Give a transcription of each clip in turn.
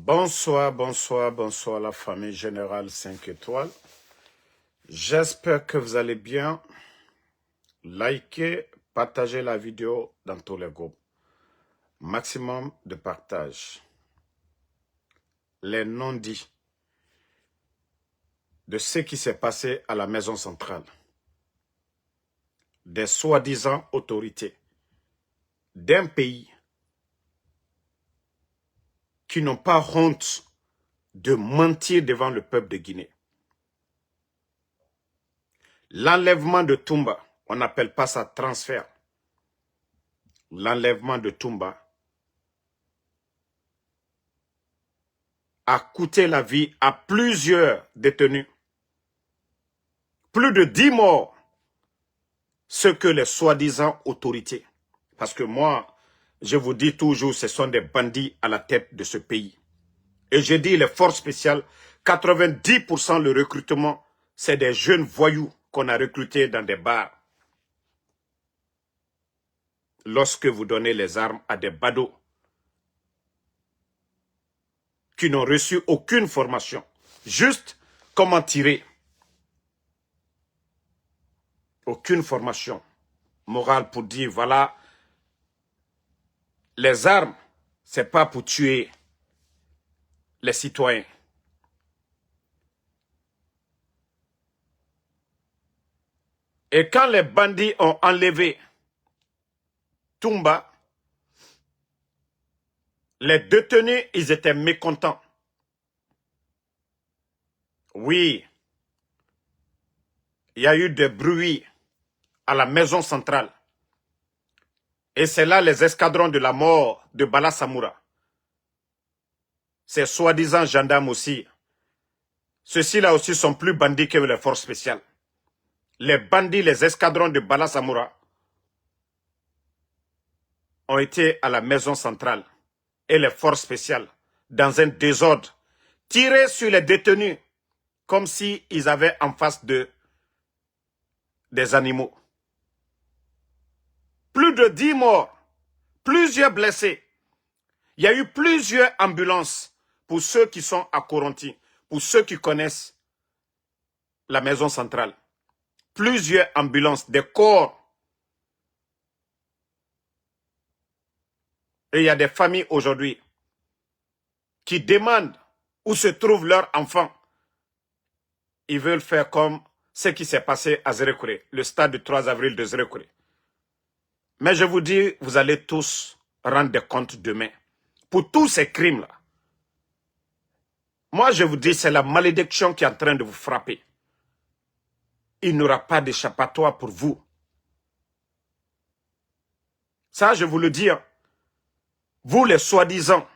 Bonsoir, bonsoir, bonsoir la famille Générale 5 étoiles. J'espère que vous allez bien. Likez, partagez la vidéo dans tous les groupes. Maximum de partage. Les non-dits de ce qui s'est passé à la maison centrale. Des soi-disant autorités d'un pays qui n'ont pas honte de mentir devant le peuple de Guinée. L'enlèvement de Toumba, on n'appelle pas ça transfert. L'enlèvement de Toumba a coûté la vie à plusieurs détenus. Plus de 10 morts, ce que les soi-disant autorités. Parce que moi, je vous dis toujours, ce sont des bandits à la tête de ce pays. Et je dis les forces spéciales, 90% le recrutement, c'est des jeunes voyous qu'on a recrutés dans des bars. Lorsque vous donnez les armes à des badauds qui n'ont reçu aucune formation, juste comment tirer. Aucune formation morale pour dire, voilà, les armes, c'est pas pour tuer les citoyens. Et quand les bandits ont enlevé Toumba, les détenus, ils étaient mécontents. Oui, il y a eu des bruits à la maison centrale. Et c'est là les escadrons de la mort de Bala Samoura. Ces soi-disant gendarmes aussi. Ceux-ci-là aussi sont plus bandits que les forces spéciales. Les bandits, les escadrons de Bala Samoura ont été à la maison centrale et les forces spéciales dans un désordre, tirés sur les détenus comme s'ils avaient en face d'eux des animaux. Plus de 10 morts, plusieurs blessés. Il y a eu plusieurs ambulances pour ceux qui sont à Coronti, pour ceux qui connaissent la maison centrale. Plusieurs ambulances, des corps. Et il y a des familles aujourd'hui qui demandent où se trouvent leurs enfants. Ils veulent faire comme ce qui s'est passé à Zérekouré, le stade du 3 avril de Zérekouré. Mais je vous dis, vous allez tous rendre des comptes demain. Pour tous ces crimes-là. Moi, je vous dis, c'est la malédiction qui est en train de vous frapper. Il n'y aura pas d'échappatoire pour vous. Ça, je vous le dis. Vous, les soi-disant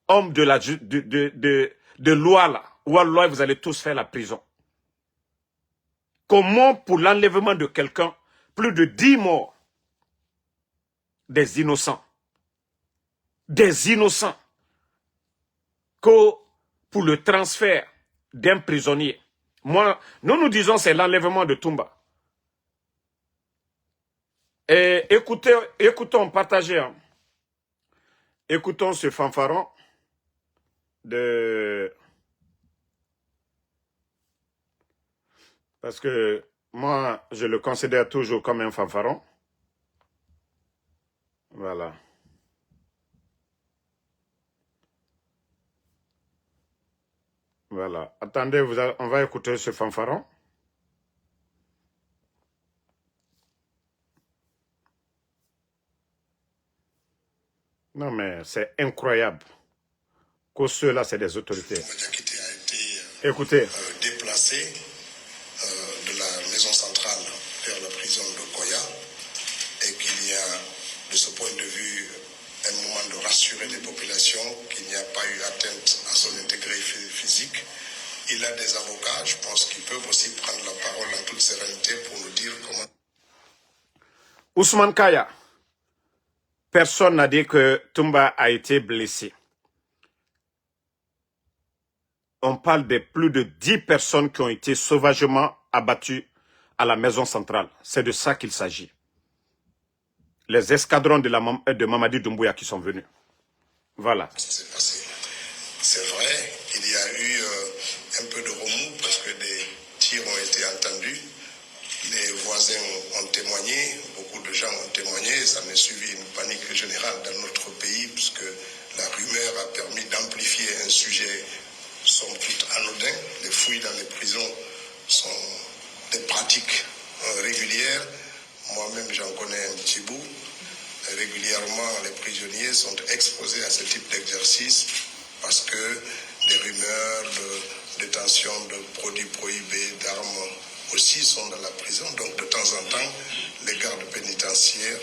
hommes de loi, là, Wallah, vous allez tous faire la prison. Comment, pour l'enlèvement de quelqu'un, plus de 10 morts, des innocents. Des innocents. Que pour le transfert d'un prisonnier. Moi, nous disons c'est l'enlèvement de Toumba. Et écoutons, partagez. Hein. Écoutons ce fanfaron de... Parce que moi, je le considère toujours comme un fanfaron. Voilà. Voilà. Attendez, on va écouter ce fanfaron. Non, mais c'est incroyable que ceux-là, c'est des autorités. Écoutez. Déplacé de la maison centrale vers la prison de Koya et qu'il y a, de ce point de vue, un moment de rassurer les populations qu'il n'y a pas eu atteinte à son intégrité physique. Il a des avocats, je pense qu'ils peuvent aussi prendre la parole en toute sérénité pour nous dire comment... Ousmane Kaya, personne n'a dit que Toumba a été blessé. On parle de plus de 10 personnes qui ont été sauvagement abattues à la maison centrale. C'est de ça qu'il s'agit. Les escadrons de Mamadi Doumbouya qui sont venus. Voilà. C'est vrai, il y a eu un peu de remous parce que des tirs ont été entendus. Les voisins ont témoigné, beaucoup de gens ont témoigné. Ça a suivi une panique générale dans notre pays puisque la rumeur a permis d'amplifier un sujet somme toute anodin. Les fouilles dans les prisons sont des pratiques régulières. Moi-même, j'en connais un petit bout. Régulièrement, les prisonniers sont exposés à ce type d'exercice parce que des rumeurs de détention de produits prohibés, d'armes aussi sont dans la prison. Donc, de temps en temps, les gardes pénitentiaires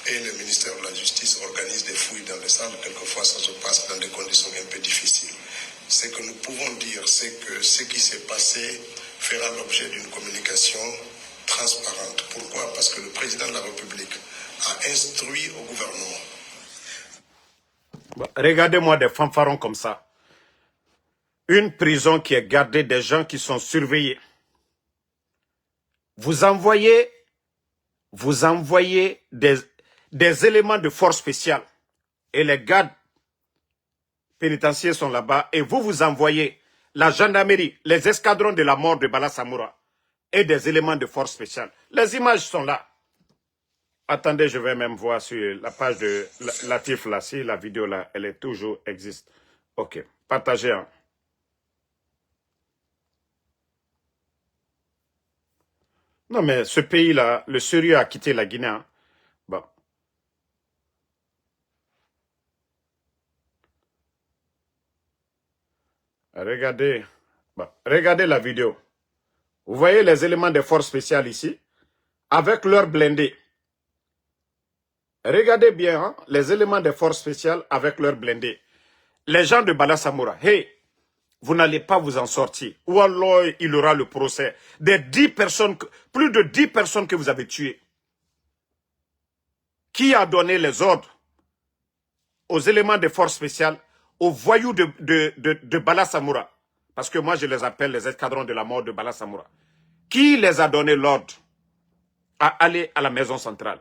et le ministère de la Justice organisent des fouilles dans les salles. Quelquefois, ça se passe dans des conditions un peu difficiles. Ce que nous pouvons dire, c'est que ce qui s'est passé fera l'objet d'une communication transparente. Pourquoi? Parce que le président de la République a instruit au gouvernement. Bon, regardez-moi des fanfarons comme ça. Une prison qui est gardée des gens qui sont surveillés. Vous envoyez des éléments de force spéciale. Et les gardes pénitentiaires sont là-bas. Et vous envoyez la gendarmerie, les escadrons de la mort de Bala Samoura et des éléments de force spéciale. Les images sont là. Attendez, je vais même voir sur la page de Latif là, si la vidéo là, elle est toujours existe. Ok, partagez. Hein. Non mais ce pays-là, le sérieux a quitté la Guinée. Hein. Bon. Regardez. Bon. Regardez la vidéo. Vous voyez les éléments de force spéciale ici, avec leurs blindés. Regardez bien hein, les éléments de force spéciale avec leurs blindés. Les gens de Bala Samoura, hey, vous n'allez pas vous en sortir. Ou alors il aura le procès des 10 personnes, plus de 10 personnes que vous avez tuées. Qui a donné les ordres aux éléments de force spéciale, aux voyous de Bala Samoura? Parce que moi je les appelle les escadrons de la mort de Bala Samoura. Qui les a donné l'ordre à aller à la maison centrale?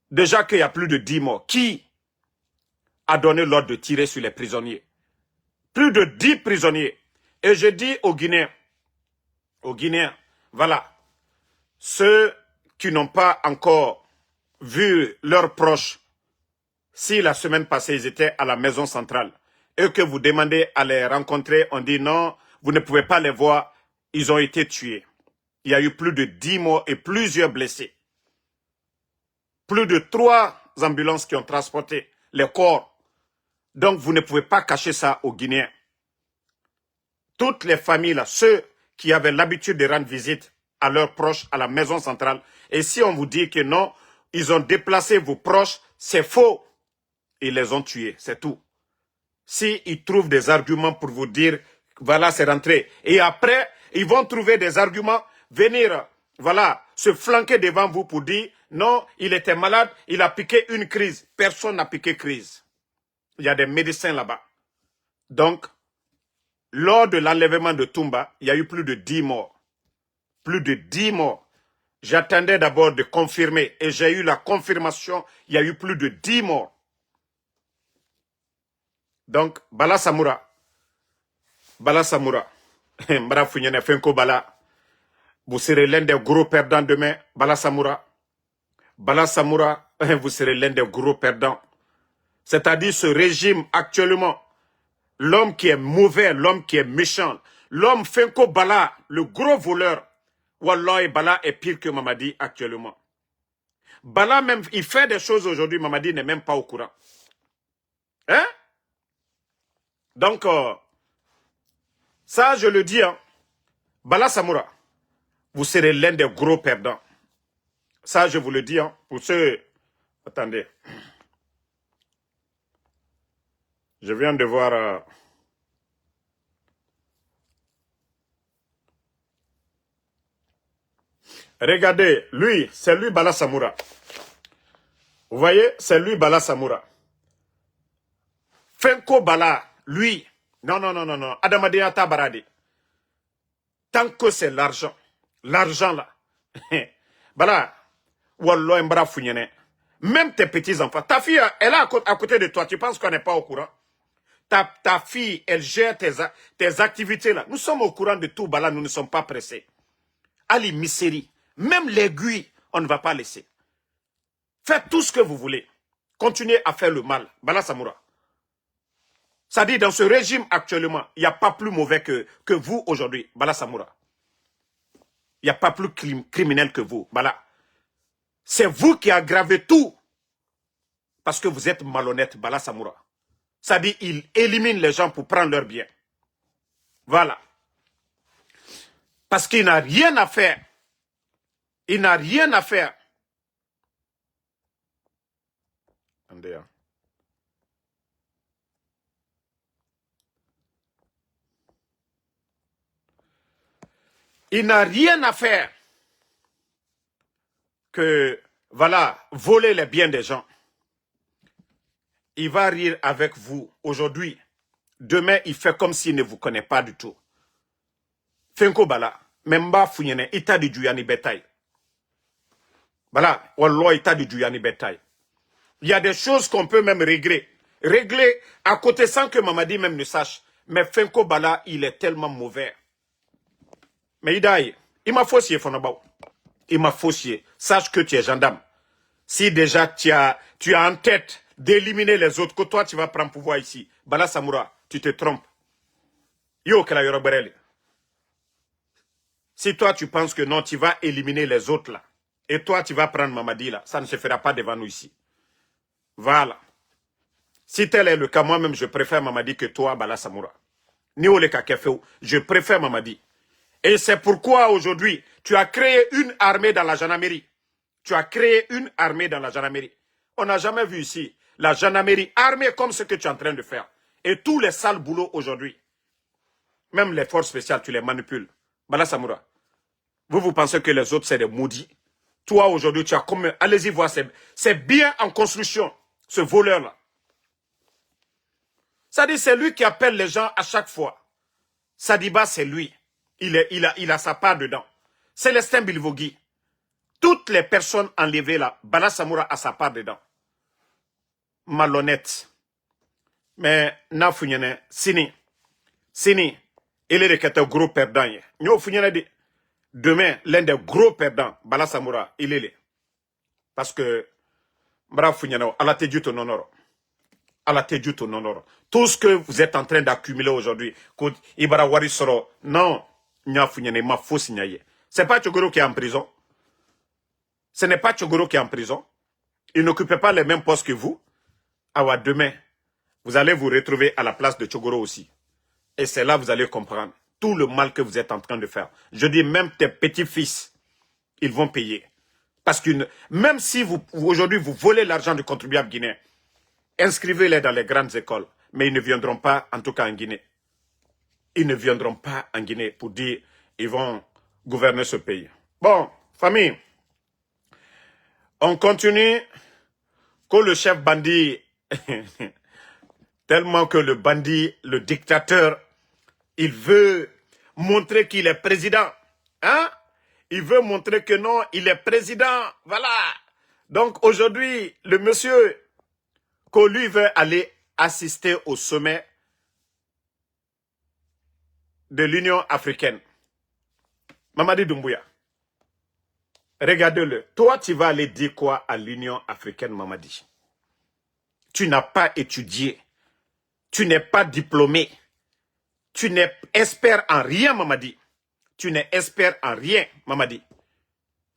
Déjà qu'il y a plus de 10 morts. Qui a donné l'ordre de tirer sur les prisonniers? Plus de 10 prisonniers. Et je dis aux Guinéens, voilà, ceux qui n'ont pas encore vu leurs proches, si la semaine passée ils étaient à la maison centrale, et que vous demandez à les rencontrer, on dit non, vous ne pouvez pas les voir, ils ont été tués. Il y a eu plus de 10 morts et plusieurs blessés. Plus de 3 ambulances qui ont transporté les corps. Donc, vous ne pouvez pas cacher ça aux Guinéens. Toutes les familles, là, ceux qui avaient l'habitude de rendre visite à leurs proches à la maison centrale, et si on vous dit que non, ils ont déplacé vos proches, c'est faux. Ils les ont tués, c'est tout. S'ils trouvent des arguments pour vous dire, voilà, c'est rentré. Et après, ils vont trouver des arguments, venir, voilà, se flanquer devant vous pour dire, non, il était malade, il a piqué une crise. Personne n'a piqué crise. Il y a des médecins là-bas. Donc, lors de l'enlèvement de Toumba, il y a eu plus de 10 morts. Plus de 10 morts. J'attendais d'abord de confirmer et j'ai eu la confirmation, il y a eu plus de 10 morts. Donc, Bala Samoura, Mbara Funyene Fenko Bala, vous serez l'un des gros perdants demain, Bala Samoura, vous serez l'un des gros perdants. C'est-à-dire ce régime actuellement, l'homme qui est mauvais, l'homme qui est méchant, l'homme Fenko Bala, le gros voleur, Wallahi Bala est pire que Mamadi actuellement. Bala même, il fait des choses aujourd'hui, Mamadi n'est même pas au courant. Hein? Donc, ça je le dis, hein, Bala Samoura, vous serez l'un des gros perdants. Ça je vous le dis, hein, pour ceux... Attendez. Je viens de voir... Regardez, lui, c'est lui Bala Samoura. Vous voyez, c'est lui Bala Samoura. Fenko Bala, lui, non, Adamadeyata Baradi. Tant que c'est l'argent là, Bala, Wallah Mbara Funyene, même tes petits-enfants, ta fille, elle est à côté de toi, tu penses qu'on n'est pas au courant? Ta fille, elle gère tes activités là. Nous sommes au courant de tout, Bala, nous ne sommes pas pressés. Ali Miseri, même l'aiguille, on ne va pas laisser. Faites tout ce que vous voulez. Continuez à faire le mal. Bala Samoura. Ça dit, dans ce régime actuellement, il n'y a pas plus mauvais que vous aujourd'hui, Bala Samoura. Il n'y a pas plus criminel que vous, Bala. C'est vous qui aggravez tout. Parce que vous êtes malhonnête, Bala Samoura. Ça dit, il élimine les gens pour prendre leurs biens. Voilà. Parce qu'il n'a rien à faire. Il n'a rien à faire. Andrea. Il n'a rien à faire que, voilà, voler les biens des gens. Il va rire avec vous aujourd'hui. Demain, il fait comme s'il ne vous connaît pas du tout. Fenko Bala, Memba Founyene, Ita du Djouyani Betaï. Voilà, Wallah, Ita du Djouyani Betaï. Il y a des choses qu'on peut même régler. Régler à côté sans que Mamadi même ne sache. Mais Fenko Bala, il est tellement mauvais. Mais Idaï, il m'a faussé, Fonabao. Il m'a faussé. Sache que tu es gendarme. Si déjà tu as en tête d'éliminer les autres, que toi tu vas prendre pouvoir ici, Bala Samoura, tu te trompes. Yo, Kela Yoroberele. Si toi tu penses que non, tu vas éliminer les autres là, et toi tu vas prendre Mamadi là, ça ne se fera pas devant nous ici. Voilà. Si tel est le cas, moi-même je préfère Mamadi que toi, Bala Samoura. Ni ole kakefeu, je préfère Mamadi. Et c'est pourquoi aujourd'hui, tu as créé une armée dans la gendarmerie. Tu as créé une armée dans la gendarmerie. On n'a jamais vu ici la gendarmerie armée comme ce que tu es en train de faire. Et tous les sales boulots aujourd'hui, même les forces spéciales, tu les manipules. Bala Samoura, vous pensez que les autres, c'est des maudits. Toi, aujourd'hui, tu as comme... Allez-y voir, c'est bien en construction, ce voleur-là. Ça dit, c'est lui qui appelle les gens à chaque fois. Sadiba, c'est lui. Il a sa part dedans. Célestin Bilvogui. Toutes les personnes enlevées là, Bala Samoura a sa part dedans. Malhonnête. Mais, na founyene, Sini, il est le gros perdant. Nous founyene dit, demain, l'un des gros perdants, Bala Samoura, il est là. Parce que, Mbra founyene, à la tête du ton honneur. À la tête du ton honneur. Tout ce que vous êtes en train d'accumuler aujourd'hui, Ibara Warisoro, non, nya founyene, ma faux signaler. C'est pas Tchogoro qui est en prison. Ce n'est pas Tchogoro qui est en prison. Il n'occupait pas les mêmes postes que vous. Alors demain, vous allez vous retrouver à la place de Tchogoro aussi. Et c'est là que vous allez comprendre tout le mal que vous êtes en train de faire. Je dis même tes petits-fils, ils vont payer. Parce que même si aujourd'hui vous volez l'argent du contribuable guinéen, inscrivez-les dans les grandes écoles. Mais ils ne viendront pas, en tout cas en Guinée. Ils ne viendront pas en Guinée pour dire ils vont gouverner ce pays. Bon, famille. On continue que le chef bandit, tellement que le bandit, le dictateur, il veut montrer qu'il est président. Hein? Il veut montrer que non, il est président. Voilà. Donc aujourd'hui, le monsieur, que lui veut aller assister au sommet de l'Union africaine. Mamadi Doumbouya. Regardez-le. Toi, tu vas aller dire quoi à l'Union africaine, Mamadi? Tu n'as pas étudié. Tu n'es pas diplômé. Tu n'es expert en rien, Mamadi. Tu n'es expert en rien, Mamadi.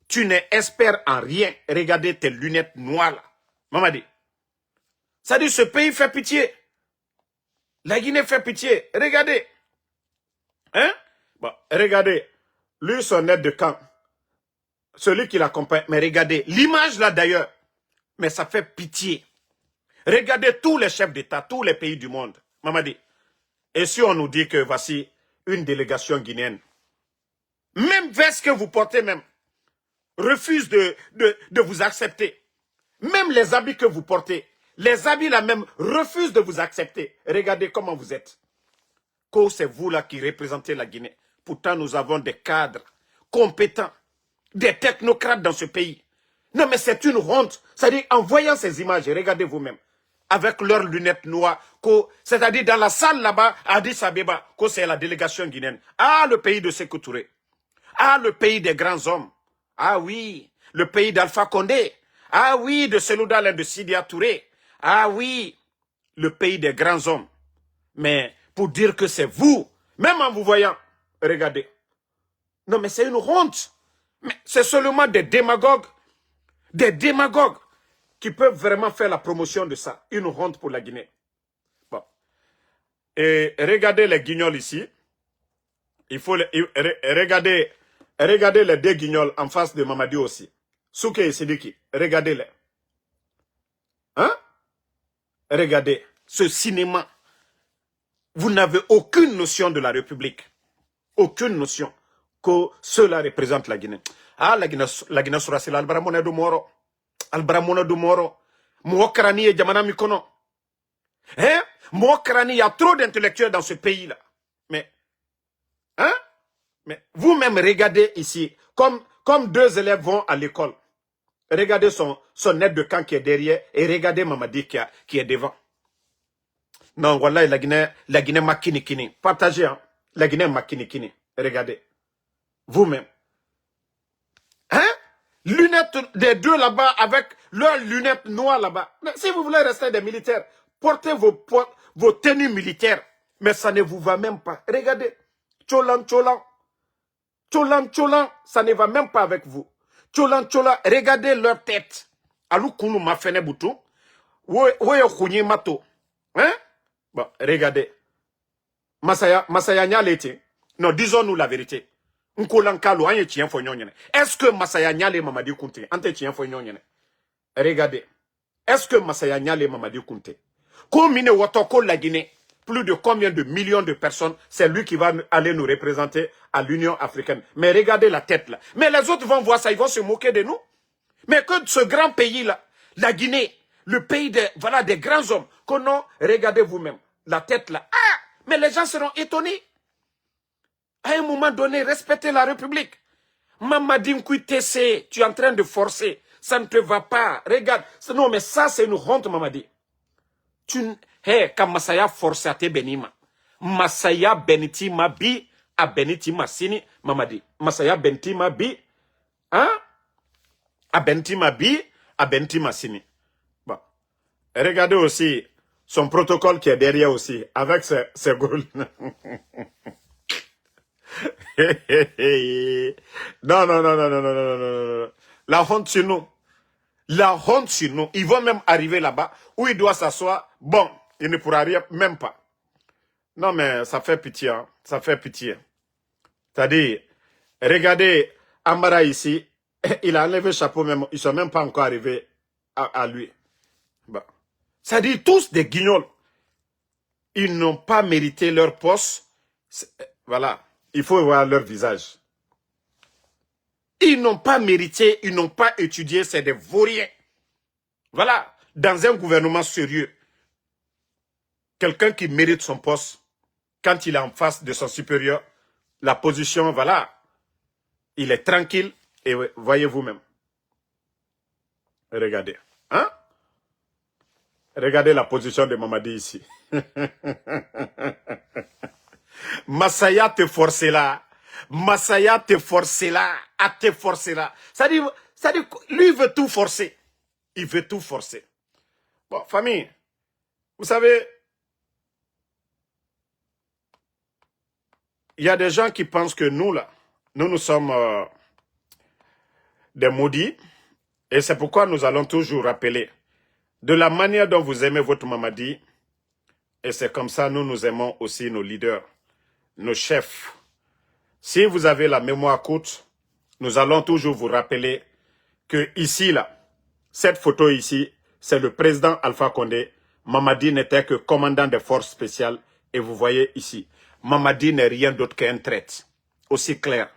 Tu n'es expert en rien. Regardez tes lunettes noires, là. Mamadi. Ça dit, ce pays fait pitié. La Guinée fait pitié. Regardez. Hein? Bon, regardez. Lui, son aide de camp. Celui qui l'accompagne. Mais regardez, l'image là d'ailleurs. Mais ça fait pitié. Regardez tous les chefs d'État, tous les pays du monde. Mamadi. Et si on nous dit que voici une délégation guinéenne, même veste que vous portez même, refuse de vous accepter. Même les habits que vous portez, les habits là même refusent de vous accepter. Regardez comment vous êtes. Que c'est vous là qui représentez la Guinée. Pourtant nous avons des cadres compétents, des technocrates dans ce pays. Non mais c'est une honte. C'est-à-dire en voyant ces images, regardez vous-même. avec leurs lunettes noires, c'est-à-dire dans la salle là-bas, à Addis Abeba, que c'est la délégation guinéenne. Ah, le pays de Sékou Touré. Ah, le pays des grands hommes. Ah oui, le pays d'Alpha Condé. Ah oui, de Selouda et de Sidia Touré. Ah oui, le pays des grands hommes. Mais pour dire que c'est vous, même en vous voyant, regardez. Non, mais c'est une honte. Mais c'est seulement des démagogues qui peuvent vraiment faire la promotion de ça. Une honte pour la Guinée. Bon. Et regardez les guignols ici. Il faut regarder les deux guignols en face de Mamadi aussi. Souké et Sidiki, regardez-les. Hein? Regardez ce cinéma. Vous n'avez aucune notion de la République. Aucune notion que cela représente la Guinée. Ah, la Guinée sera c'est l'Albramona du Moro. Albramouna du Moro. Mouokrani et Djamana Mikono. Hein? Mouokrani, il y a trop d'intellectuels dans ce pays-là. Mais, hein? Mais vous-même regardez ici, comme deux élèves vont à l'école. Regardez son aide de camp qui est derrière et regardez Mamadi qui est devant. Non, voilà, la Guinée makinikini. Partagez, hein? La Guinée makinikini. Regardez. Vous-même. Hein? Lunettes des deux là-bas avec leurs lunettes noires là-bas. Si vous voulez rester des militaires, portez vos tenues militaires. Mais ça ne vous va même pas. Regardez. Tcholan, tcholan. Tcholan, tcholan, ça ne va même pas avec vous. Tcholan, tcholan, regardez leur tête. Alou kounou ma fene boutou. Woye kounye mato. Hein? Bon, regardez. Masaya nyalete. Non, disons-nous la vérité. Est-ce que Masaya Nyale Mamadi Kunte? Regardez. Est-ce que Masaya Nyale Mamadi Kunte? Combien de la Guinée? Plus de combien de millions de personnes? C'est lui qui va aller nous représenter à l'Union africaine. Mais regardez la tête là. Mais les autres vont voir ça, ils vont se moquer de nous. Mais que ce grand pays là, la Guinée, le pays des grands hommes, regardez vous-même, la tête là. Ah! Mais les gens seront étonnés. À un moment donné, respectez la République. Mamadi Nkuitese, tu es en train de forcer. Ça ne te va pas. Regarde. Non, mais ça, c'est une honte, Mamadi. Quand Masaya force à te benima. Masaya beniti mabi, a beniti masini, Mamadi. Masaya beniti mabi, hein? A beniti mabi, a beniti masini. Bon. Regardez aussi son protocole qui est derrière aussi, avec ses gaules. Non. La honte sur nous. La honte sur nous. Ils vont même arriver là-bas où il doit s'asseoir. Bon, il ne pourra rien, même pas. Non, mais ça fait pitié. Hein. Ça fait pitié. C'est-à-dire, regardez Amara ici. Il a enlevé le chapeau même. Ils ne sont même pas encore arrivés à lui. Bon. C'est-à-dire, tous des guignols. Ils n'ont pas mérité leur poste. Voilà. Il faut voir leur visage. Ils n'ont pas mérité, ils n'ont pas étudié, c'est des vauriens. Voilà, dans un gouvernement sérieux, quelqu'un qui mérite son poste, quand il est en face de son supérieur, la position, voilà, il est tranquille, et voyez vous-même. Regardez, hein? Regardez la position de Mamadi ici. Masaya te force là. Masaya te force là. À te forcer là. Ça dit, lui il veut tout forcer. Il veut tout forcer. Bon, famille, vous savez, il y a des gens qui pensent que nous là, nous sommes des maudits. Et c'est pourquoi nous allons toujours rappeler de la manière dont vous aimez votre Mamadi. Et c'est comme ça nous aimons aussi nos leaders. Nos chefs. Si vous avez la mémoire courte, nous allons toujours vous rappeler que ici, là, cette photo ici, c'est le président Alpha Condé. Mamadi n'était que commandant des forces spéciales. Et vous voyez ici, Mamadi n'est rien d'autre qu'un traître. Aussi clair.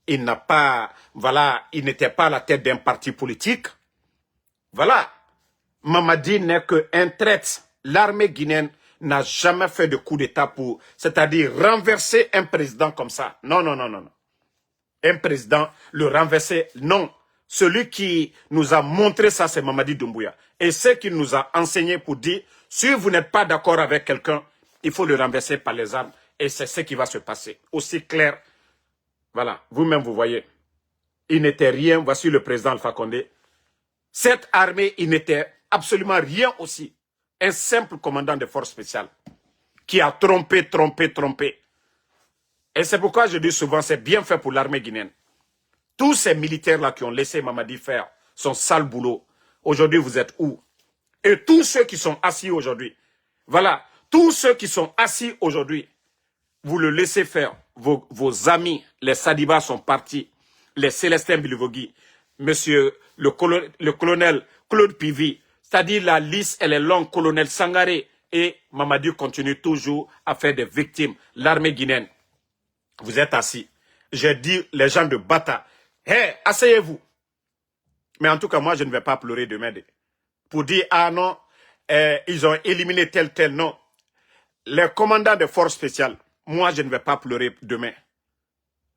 Il n'a pas, voilà, il n'était pas à la tête d'un parti politique. Voilà. Mamadi n'est qu'un traître. L'armée guinéenne n'a jamais fait de coup d'État pour, c'est-à-dire renverser un président comme ça. Non. Un président, le renverser, non. Celui qui nous a montré ça, c'est Mamadi Doumbouya. Et ce qu'il nous a enseigné pour dire, si vous n'êtes pas d'accord avec quelqu'un, il faut le renverser par les armes. Et c'est ce qui va se passer. Aussi clair. Voilà, vous-même vous voyez. Il n'était rien. Voici le président Alpha Condé. Cette armée, il n'était absolument rien aussi. Un simple commandant de forces spéciales qui a trompé. Et c'est pourquoi je dis souvent, c'est bien fait pour l'armée guinéenne. Tous ces militaires-là qui ont laissé Mamadi faire son sale boulot, aujourd'hui, vous êtes où? Et tous ceux qui sont assis aujourd'hui, voilà, tous ceux qui sont assis aujourd'hui, vous le laissez faire. Vos amis, les Sadibas sont partis, les Célestin Bilivogui, monsieur le colonel Claude Pivi, c'est-à-dire la liste, elle est longue, colonel Sangaré, et Mamadi continue toujours à faire des victimes. L'armée guinéenne, vous êtes assis. J'ai dit, les gens de Bata, hé, asseyez-vous. Mais en tout cas, moi, je ne vais pas pleurer demain. Pour dire, ah non, ils ont éliminé tel, non. Les commandants de forces spéciales, moi, je ne vais pas pleurer demain.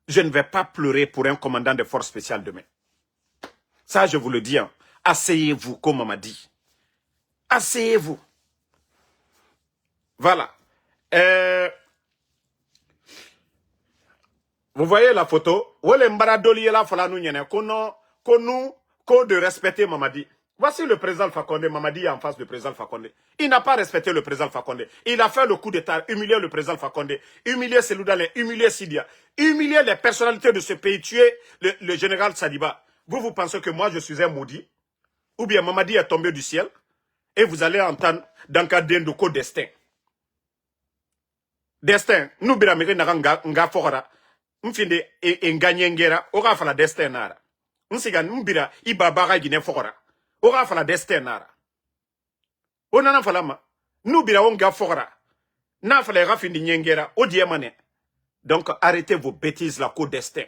Je ne vais pas pleurer pour un commandant de forces spéciales demain. Ça, je vous le dis. Hein. Asseyez-vous, comme on m'a dit. Asseyez-vous. Voilà. Vous voyez la photo? De respecter Mamadi. Voici le président Alpha Condé. Mamadi est en face du président Alpha Condé. Il n'a pas respecté le président Alpha Condé. Il a fait le coup d'état, humilier le président Alpha Condé, humilier Seloudalé, humilier Sidia, humilier les personnalités de ce pays, tuer le général Sadiba. Vous pensez que moi je suis un maudit? Ou bien Mamadi est tombé du ciel et vous allez entendre dans le cadre d'un destin. Destin, nous biramiri nga fora. Mfinde nganyengera, ora fala destin nara. Nsiga mbira ibabara gine fora. Ora fala destin nara. Onana fala ma. Nubira onga fora. Na fala rafindi nyengera, odiemane. Donc arrêtez vos bêtises là, qu'au destin.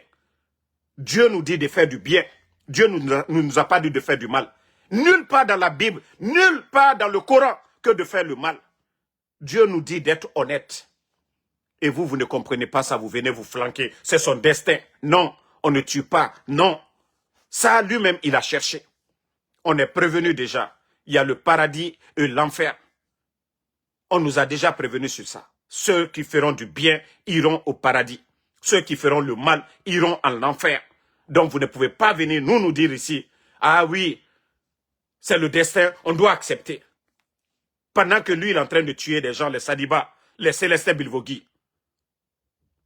Dieu nous dit de faire du bien. Dieu ne nous a pas dit de faire du mal. Nulle part dans la Bible, nulle part dans le Coran que de faire le mal. Dieu nous dit d'être honnête. Et vous ne comprenez pas ça, vous venez vous flanquer. C'est son destin. Non, on ne tue pas. Non. Ça, lui-même, il a cherché. On est prévenu déjà. Il y a le paradis et l'enfer. On nous a déjà prévenu sur ça. Ceux qui feront du bien iront au paradis. Ceux qui feront le mal iront en enfer. Donc vous ne pouvez pas venir nous dire ici, ah oui, c'est le destin, on doit accepter. Pendant que lui, il est en train de tuer des gens, les Sadiba, les Célestin Bilvogui.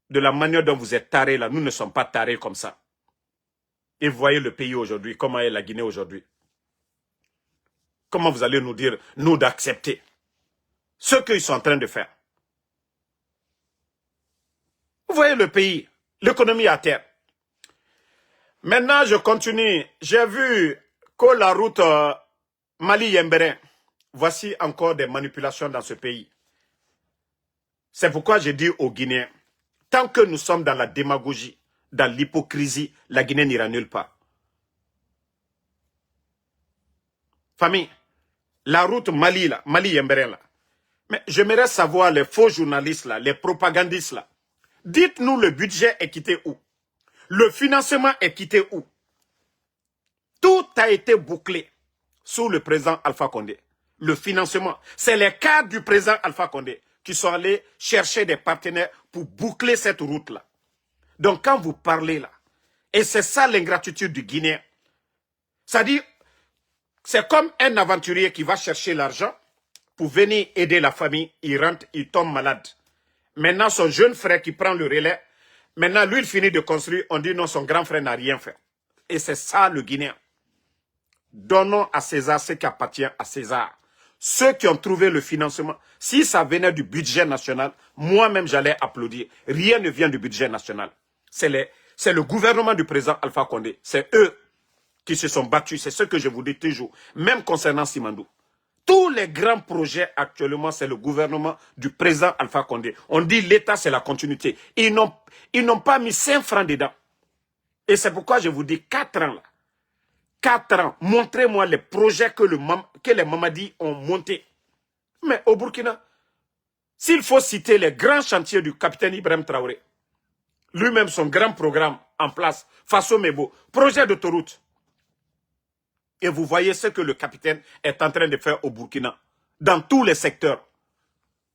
De la manière dont vous êtes tarés là, nous ne sommes pas tarés comme ça. Et vous voyez le pays aujourd'hui, comment est la Guinée aujourd'hui. Comment vous allez nous dire, nous, d'accepter ce qu'ils sont en train de faire. Vous voyez le pays, l'économie à terre. Maintenant, je continue. J'ai vu que la route Mali-Yembéren, voici encore des manipulations dans ce pays. C'est pourquoi je dis aux Guinéens, tant que nous sommes dans la démagogie, dans l'hypocrisie, la Guinée n'ira nulle part. Famille, la route Mali, là, Mali-Yembéren, là. Mais j'aimerais savoir les faux journalistes, là, les propagandistes, là. Dites-nous le budget est quitté où? Le financement est quitté où? Tout a été bouclé sous le président Alpha Condé. Le financement, c'est les cadres du président Alpha Condé qui sont allés chercher des partenaires pour boucler cette route-là. Donc quand vous parlez là, et c'est ça l'ingratitude du Guinéen, c'est-à-dire, c'est comme un aventurier qui va chercher l'argent pour venir aider la famille, il rentre, il tombe malade. Maintenant, son jeune frère qui prend le relais, maintenant, lui, il finit de construire, on dit non, son grand frère n'a rien fait. Et c'est ça le Guinéen. Donnons à César ce qui appartient à César. Ceux qui ont trouvé le financement, si ça venait du budget national, moi-même j'allais applaudir. Rien ne vient du budget national. C'est le gouvernement du président Alpha Condé. C'est eux qui se sont battus. C'est ce que je vous dis toujours. Même concernant Simandou. Tous les grands projets actuellement, c'est le gouvernement du président Alpha Condé. On dit l'État, c'est la continuité. Ils n'ont pas mis 5 francs dedans. Et c'est pourquoi je vous dis 4 ans là. 4 ans, montrez-moi les projets que les Mamadi ont montés. Mais au Burkina, s'il faut citer les grands chantiers du capitaine Ibrahim Traoré, lui-même son grand programme en place, Faso Mebo, projet d'autoroute. Et vous voyez ce que le capitaine est en train de faire au Burkina, dans tous les secteurs.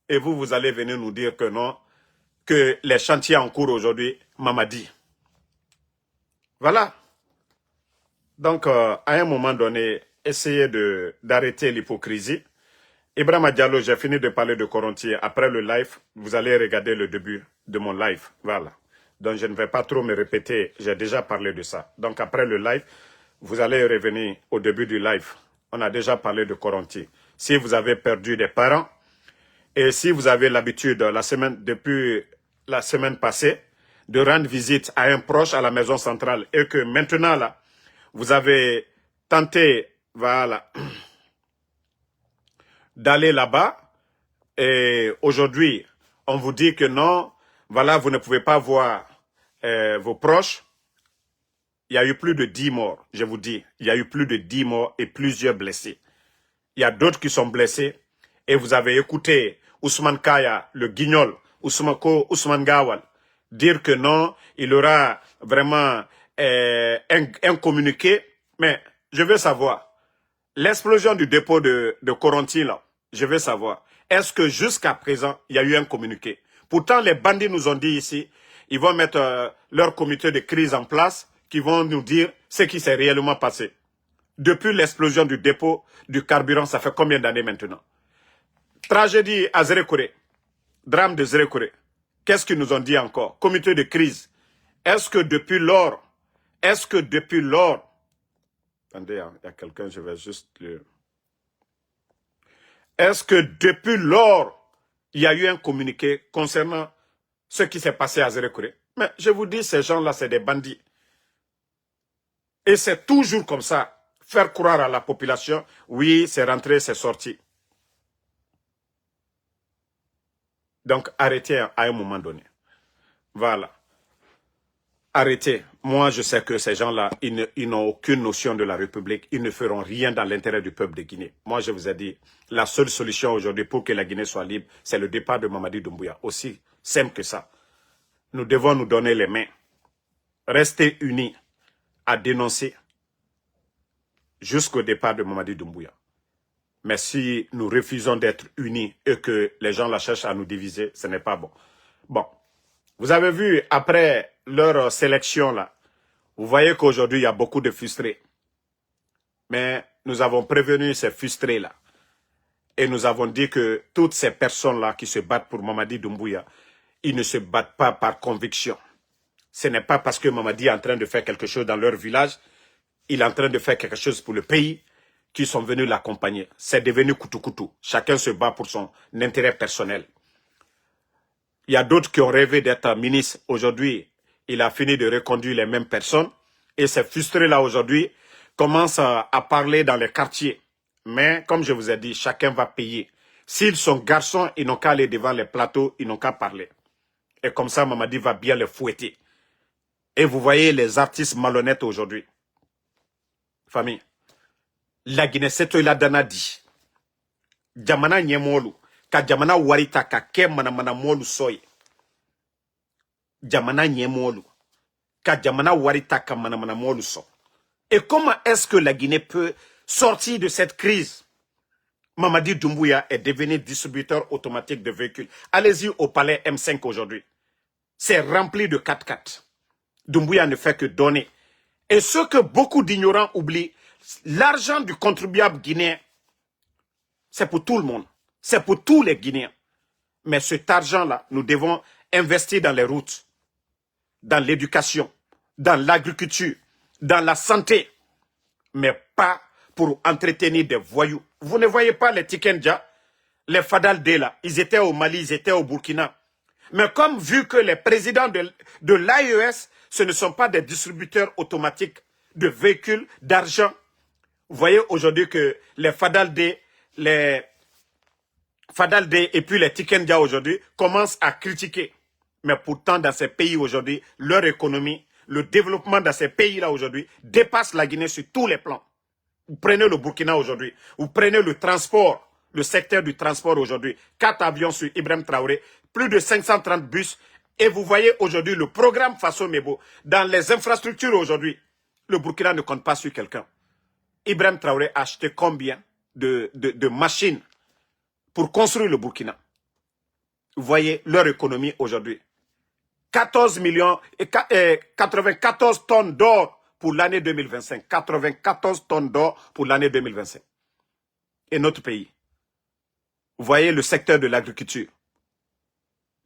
Et vous, vous allez venir nous dire que non, que les chantiers en cours aujourd'hui, Mamadi. Voilà. Donc, à un moment donné, essayez d'arrêter l'hypocrisie. Ibrahima Diallo, j'ai fini de parler de Korontier. Après le live, vous allez regarder le début de mon live. Voilà. Donc, je ne vais pas trop me répéter. J'ai déjà parlé de ça. Donc, après le live, vous allez revenir au début du live. On a déjà parlé de Korontier. Si vous avez perdu des parents, et si vous avez l'habitude, depuis la semaine passée, de rendre visite à un proche à la maison centrale, et que maintenant, là, vous avez tenté, voilà, d'aller là-bas, et aujourd'hui, on vous dit que non, voilà, vous ne pouvez pas voir vos proches. Il y a eu plus de 10 morts, je vous dis. Il y a eu plus de 10 morts et plusieurs blessés. Il y a d'autres qui sont blessés. Et vous avez écouté Ousmane Kaya, le guignol, Ousmane Gawal, dire que non, il aura vraiment un communiqué. Mais je veux savoir, l'explosion du dépôt de Koronti, là, je veux savoir, est-ce que jusqu'à présent, il y a eu un communiqué? Pourtant, les bandits nous ont dit ici, ils vont mettre leur comité de crise en place, qui vont nous dire ce qui s'est réellement passé. Depuis l'explosion du dépôt du carburant, ça fait combien d'années maintenant? Tragédie à Zérekouré, drame de Zérekouré. Qu'est-ce qu'ils nous ont dit encore? Comité de crise. Est-ce que depuis lors, attendez, il y a quelqu'un, je vais juste le... Est-ce que depuis lors, il y a eu un communiqué concernant ce qui s'est passé à Zérekouré? Mais je vous dis, ces gens-là, c'est des bandits. Et c'est toujours comme ça. Faire croire à la population, oui, c'est rentré, c'est sorti. Donc, arrêtez à un moment donné. Voilà. Arrêtez. Moi, je sais que ces gens-là, ils n'ont aucune notion de la République. Ils ne feront rien dans l'intérêt du peuple de Guinée. Moi, je vous ai dit, la seule solution aujourd'hui pour que la Guinée soit libre, c'est le départ de Mamadi Doumbouya. Aussi simple que ça. Nous devons nous donner les mains. Rester unis à dénoncer jusqu'au départ de Mamadi Doumbouya. Mais si nous refusons d'être unis et que les gens la cherchent à nous diviser, ce n'est pas bon. Bon, vous avez vu, après leur sélection, là, vous voyez qu'aujourd'hui, il y a beaucoup de frustrés. Mais nous avons prévenu ces frustrés-là. Et nous avons dit que toutes ces personnes-là qui se battent pour Mamadi Doumbouya, ils ne se battent pas par conviction. Ce n'est pas parce que Mamadi est en train de faire quelque chose dans leur village, il est en train de faire quelque chose pour le pays, qui sont venus l'accompagner. C'est devenu coutou-coutou. Chacun se bat pour son intérêt personnel. Il y a d'autres qui ont rêvé d'être ministre. Aujourd'hui, il a fini de reconduire les mêmes personnes. Et ces frustrés-là, aujourd'hui, commencent à parler dans les quartiers. Mais, comme je vous ai dit, chacun va payer. S'ils sont garçons, ils n'ont qu'à aller devant les plateaux, ils n'ont qu'à parler. Et comme ça, Mamadi va bien les fouetter. Et vous voyez les artistes malhonnêtes aujourd'hui. Famille. La Guinée, c'est toi la danadi. Jamana nyemolu. Ka jamana warita ka ke mana molu soy. Jamana nyemolu. Ka jamana warita ka mana molu so. Et comment est-ce que la Guinée peut sortir de cette crise? Mamadi Doumbouya est devenu distributeur automatique de véhicules. Allez-y au palais M5 aujourd'hui. C'est rempli de 4x4. Doumbouya ne fait que donner. Et ce que beaucoup d'ignorants oublient, l'argent du contribuable guinéen, c'est pour tout le monde. C'est pour tous les Guinéens. Mais cet argent-là, nous devons investir dans les routes, dans l'éducation, dans l'agriculture, dans la santé, mais pas pour entretenir des voyous. Vous ne voyez pas les Tikenja, les Fadal là, ils étaient au Mali, ils étaient au Burkina. Mais comme vu que les présidents de l'AES, ce ne sont pas des distributeurs automatiques de véhicules, d'argent, vous voyez aujourd'hui que les Fadal D et puis les Tikenja aujourd'hui commencent à critiquer. Mais pourtant, dans ces pays aujourd'hui, leur économie, le développement dans ces pays-là aujourd'hui dépasse la Guinée sur tous les plans. Vous prenez le Burkina aujourd'hui, vous prenez le transport, le secteur du transport aujourd'hui, 4 avions sur Ibrahim Traoré, plus de 530 bus, et vous voyez aujourd'hui le programme Faso Mebo, dans les infrastructures aujourd'hui, le Burkina ne compte pas sur quelqu'un. Ibrahim Traoré a acheté combien de machines pour construire le Burkina? Vous voyez leur économie aujourd'hui. 14 millions et 94 tonnes d'or pour l'année 2025. 94 tonnes d'or pour l'année 2025. Et notre pays. Vous voyez le secteur de l'agriculture.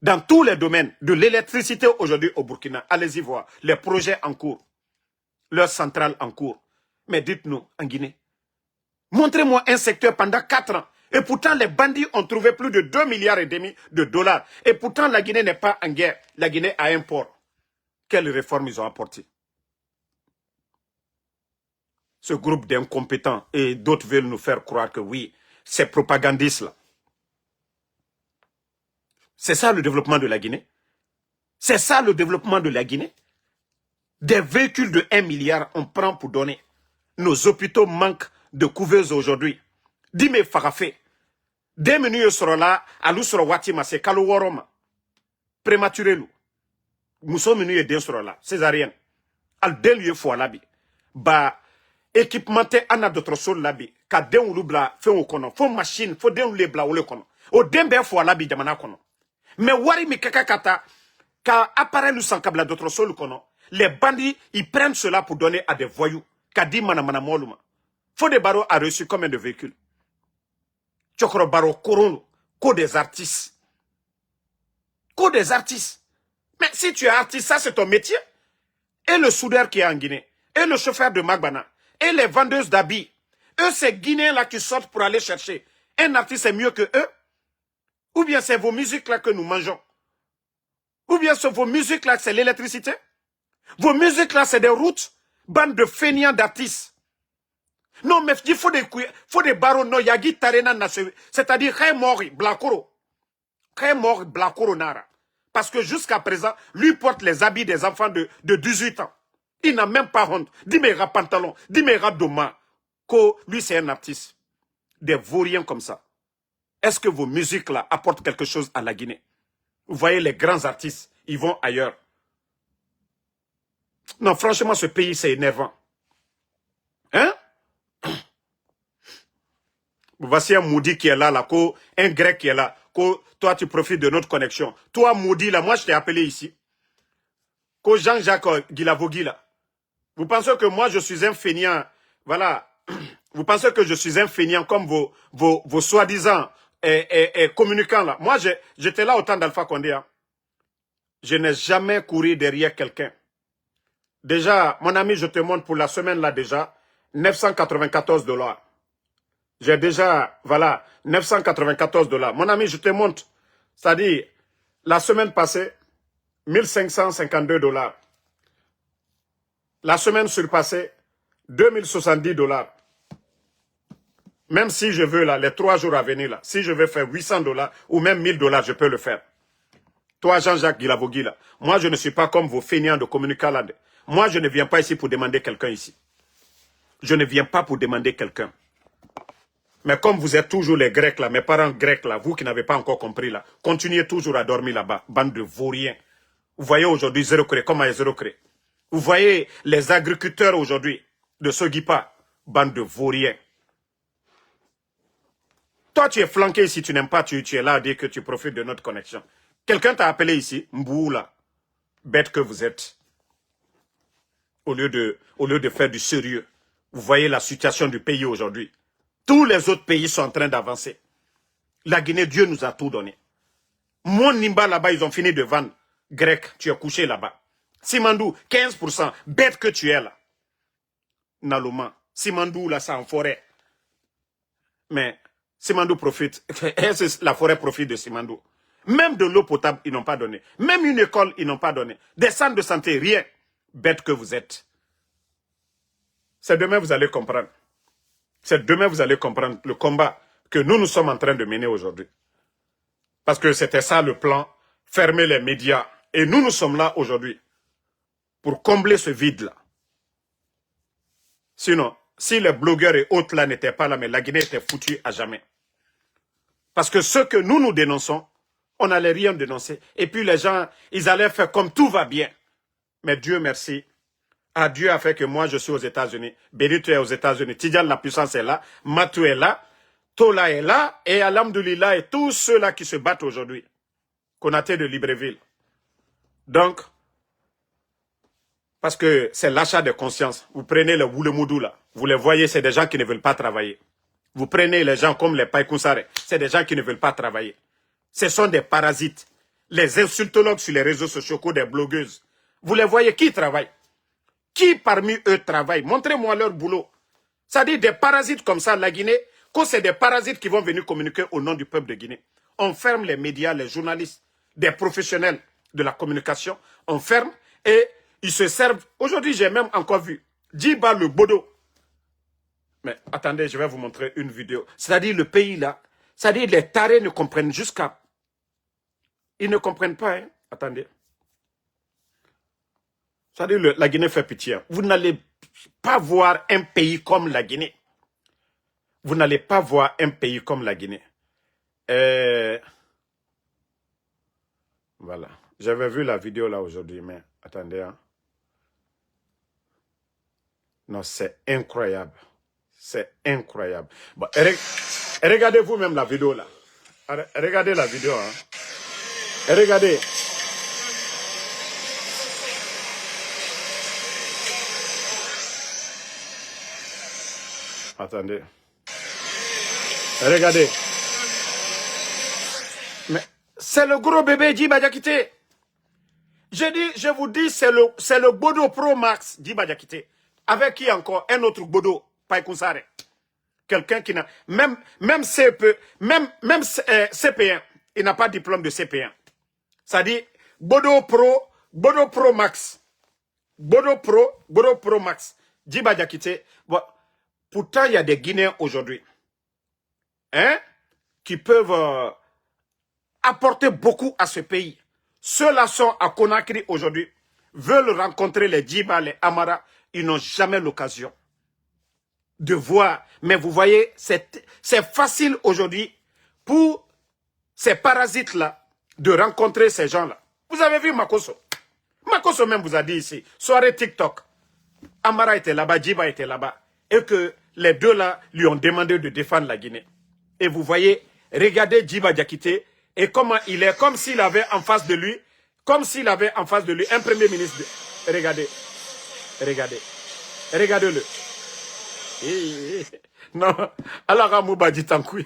Dans tous les domaines, de l'électricité aujourd'hui au Burkina, allez-y voir les projets en cours, leurs centrales en cours. Mais dites-nous, en Guinée, montrez-moi un secteur pendant 4 ans. Et pourtant, les bandits ont trouvé plus de 2,5 milliards de dollars. Et pourtant, la Guinée n'est pas en guerre. La Guinée a un port. Quelles réformes ils ont apportées? Ce groupe d'incompétents et d'autres veulent nous faire croire que oui, ces propagandistes-là. C'est ça le développement de la Guinée? C'est ça le développement de la Guinée? Des véhicules de 1 milliard, on prend pour donner. Nos hôpitaux manquent de couveuses aujourd'hui. Dis-moi, Farafé, 2 minutes seront là, à l'ou sera Watima, c'est Kalouoroma. Prématuré l'ou. Mousso minutes et seront là, césarienne. Al délieu fois labi. Bah, équipementé ana d'autres sol labi. Ka den ou bla, fait au kono. Faut machine, faut den ou les bla ou le kono. Au dembe fois labi, jamana kono. Mais wari mi kakakata, ka appareil ou sans câble d'autres sol kono. Les bandits, ils prennent cela pour donner à des voyous. Kadi manamana moluma. Faut des barreaux a reçu combien de véhicules? Chokro barreau couronne, co des artistes. Co des artistes. Mais si tu es artiste, ça c'est ton métier. Et le soudeur qui est en Guinée, et le chauffeur de Magbana, et les vendeuses d'habits. Eux, ces Guinéens-là qui sortent pour aller chercher. Un artiste est mieux que eux? Ou bien c'est vos musiques-là que nous mangeons? Ou bien c'est vos musiques-là, c'est l'électricité? Vos musiques-là, c'est des routes, bande de feignants d'artistes. Non, mais il faut des barons, non, yagi tarena nasewe. C'est-à-dire, kay mori, blakoro. Kay mori, blakoro nara. Parce que jusqu'à présent, lui porte les habits des enfants de 18 ans. Il n'a même pas honte. Dis-moi, pantalon, dis-moi, doma. Ko, lui, c'est un artiste. Des vauriens comme ça. Est-ce que vos musiques-là apportent quelque chose à la Guinée? Vous voyez, les grands artistes, ils vont ailleurs. Non, franchement, ce pays, c'est énervant. Hein? Voici un maudit qui est là, un grec qui est là. Toi, tu profites de notre connexion. Toi, maudit, là, moi, je t'ai appelé ici. Jean-Jacques Guilavogui, là. Vous pensez que moi, je suis un feignant, voilà. Vous pensez que je suis un feignant comme vos soi-disant communicants, là. Moi, j'étais là au temps d'Alpha Condé. Hein. Je n'ai jamais couru derrière quelqu'un. Déjà, mon ami, je te montre pour la semaine, là, déjà, 994 $. J'ai déjà, voilà, 994 $. Mon ami, je te montre. C'est-à-dire, la semaine passée, 1552 $. La semaine surpassée, 2070 $. Même si je veux, là, les 3 jours à venir, là, si je veux faire 800 $ ou même 1000 $, je peux le faire. Toi, Jean-Jacques Guilavogui, là, moi, je ne suis pas comme vos feignants de communicants, là. Moi, je ne viens pas ici pour demander quelqu'un ici. Je ne viens pas pour demander quelqu'un. Mais comme vous êtes toujours les Grecs, là, mes parents grecs, là, vous qui n'avez pas encore compris, là, continuez toujours à dormir là-bas, bande de vauriens. Vous voyez aujourd'hui zéro cré, comme à zéro cré. Vous voyez les agriculteurs aujourd'hui de Sogipa, bande de vauriens. Toi, tu es flanqué ici, tu n'aimes pas, tu es là à dire que tu profites de notre connexion. Quelqu'un t'a appelé ici, Mboula, bête que vous êtes. Au lieu de faire du sérieux. Vous voyez la situation du pays aujourd'hui. Tous les autres pays sont en train d'avancer. La Guinée, Dieu nous a tout donné. Mon Nimba là-bas, ils ont fini de vendre. Grec, tu es couché là-bas. Simandou, 15%. Bête que tu es là. Naloma. Simandou, là, c'est en forêt. Mais Simandou profite. La forêt profite de Simandou. Même de l'eau potable, ils n'ont pas donné. Même une école, ils n'ont pas donné. Des centres de santé, rien. Bête que vous êtes. C'est demain, vous allez comprendre. C'est demain, vous allez comprendre le combat que nous sommes en train de mener aujourd'hui. Parce que c'était ça le plan, fermer les médias. Et nous sommes là aujourd'hui pour combler ce vide-là. Sinon, si les blogueurs et autres là n'étaient pas là, mais la Guinée était foutue à jamais. Parce que ce que nous dénonçons, on n'allait rien dénoncer. Et puis les gens, ils allaient faire comme tout va bien. Mais Dieu merci, Ah, Dieu a fait que moi, je suis aux États-Unis. Benito est aux États-Unis. Tidjane, la puissance est là. Matou est là. Tola est là. Et Alhamdoulilah et tous ceux-là qui se battent aujourd'hui. Konaté de Libreville. Donc, parce que c'est l'achat de conscience. Vous prenez le Woulemoudou là. Vous les voyez, c'est des gens qui ne veulent pas travailler. Vous prenez les gens comme les Païkoussare. C'est des gens qui ne veulent pas travailler. Ce sont des parasites. Les insultologues sur les réseaux sociaux, des blogueuses. Vous les voyez, qui travaillent? Qui parmi eux travaillent? Montrez-moi leur boulot. C'est-à-dire des parasites comme ça, la Guinée, quand c'est des parasites qui vont venir communiquer au nom du peuple de Guinée. On ferme les médias, les journalistes, des professionnels de la communication. On ferme et ils se servent. Aujourd'hui, j'ai même encore vu Djiba le Bodo. Mais attendez, je vais vous montrer une vidéo. C'est-à-dire le pays là, c'est-à-dire les tarés ne comprennent jusqu'à... Ils ne comprennent pas, hein. Attendez. C'est-à-dire la Guinée fait pitié. Vous n'allez pas voir un pays comme la Guinée. Vous n'allez pas voir un pays comme la Guinée. Voilà. J'avais vu la vidéo là aujourd'hui, mais attendez. Hein. Non, c'est incroyable. C'est incroyable. Bon, regardez vous-même la vidéo là. Regardez la vidéo. Hein. Regardez. Attendez. Regardez. Mais c'est le gros bébé Djiba Diakité. Je vous dis, c'est le Bodo Pro Max Djiba Diakité. Avec qui encore? Un autre Bodo, Païkoussare. Quelqu'un qui n'a... Même CP, même CP1, il n'a pas de diplôme de CP1. Ça dit Bodo Pro Max. Bodo Pro Max. Djiba Diakité. Bon, pourtant, il y a des Guinéens aujourd'hui. Hein? Qui peuvent apporter beaucoup à ce pays. Ceux-là sont à Conakry aujourd'hui, veulent rencontrer les Djiba, les Amara, ils n'ont jamais l'occasion de voir. Mais vous voyez, c'est facile aujourd'hui pour ces parasites-là de rencontrer ces gens-là. Vous avez vu Makosso? Makosso même vous a dit ici, soirée TikTok, Amara était là-bas, Djiba était là-bas, et que les deux-là lui ont demandé de défendre la Guinée. Et vous voyez, regardez Djiba Diakité, et comment il est, comme s'il avait en face de lui, un premier ministre. Regardez. Regardez-le. Non, alors Amouba dit en couille.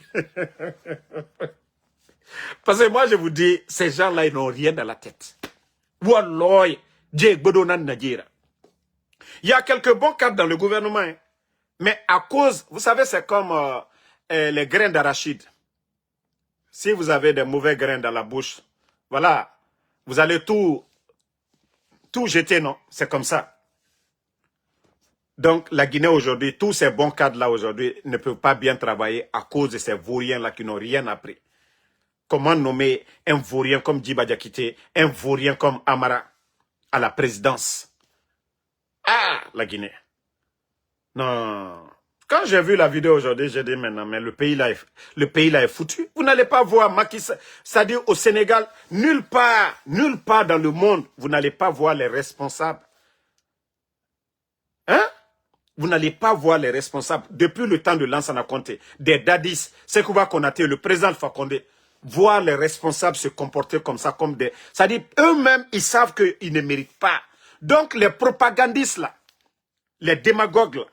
Parce que moi je vous dis, ces gens-là, ils n'ont rien dans la tête. Walloy, il y a quelques bons cadres dans le gouvernement, hein. Mais à cause, vous savez, c'est comme les grains d'arachide. Si vous avez des mauvais grains dans la bouche, voilà, vous allez tout jeter, non? C'est comme ça. Donc, la Guinée aujourd'hui, tous ces bons cadres-là aujourd'hui ne peuvent pas bien travailler à cause de ces vauriens-là qui n'ont rien appris. Comment nommer un vaurien comme Djiba Diakité, un vaurien comme Amara à la présidence? Ah, la Guinée. Non. Quand j'ai vu la vidéo aujourd'hui, j'ai dit maintenant, mais le pays là est foutu. Vous n'allez pas voir Macky Sall, c'est-à-dire au Sénégal, nulle part dans le monde, vous n'allez pas voir les responsables. Hein? Vous n'allez pas voir les responsables depuis le temps de Lansana Conté, des Dadis, Sekouba Konaté, le président Fakonde, voir les responsables se comporter comme ça, comme des... C'est-à-dire, eux-mêmes, ils savent qu'ils ne méritent pas. Donc, les propagandistes là, les démagogues là,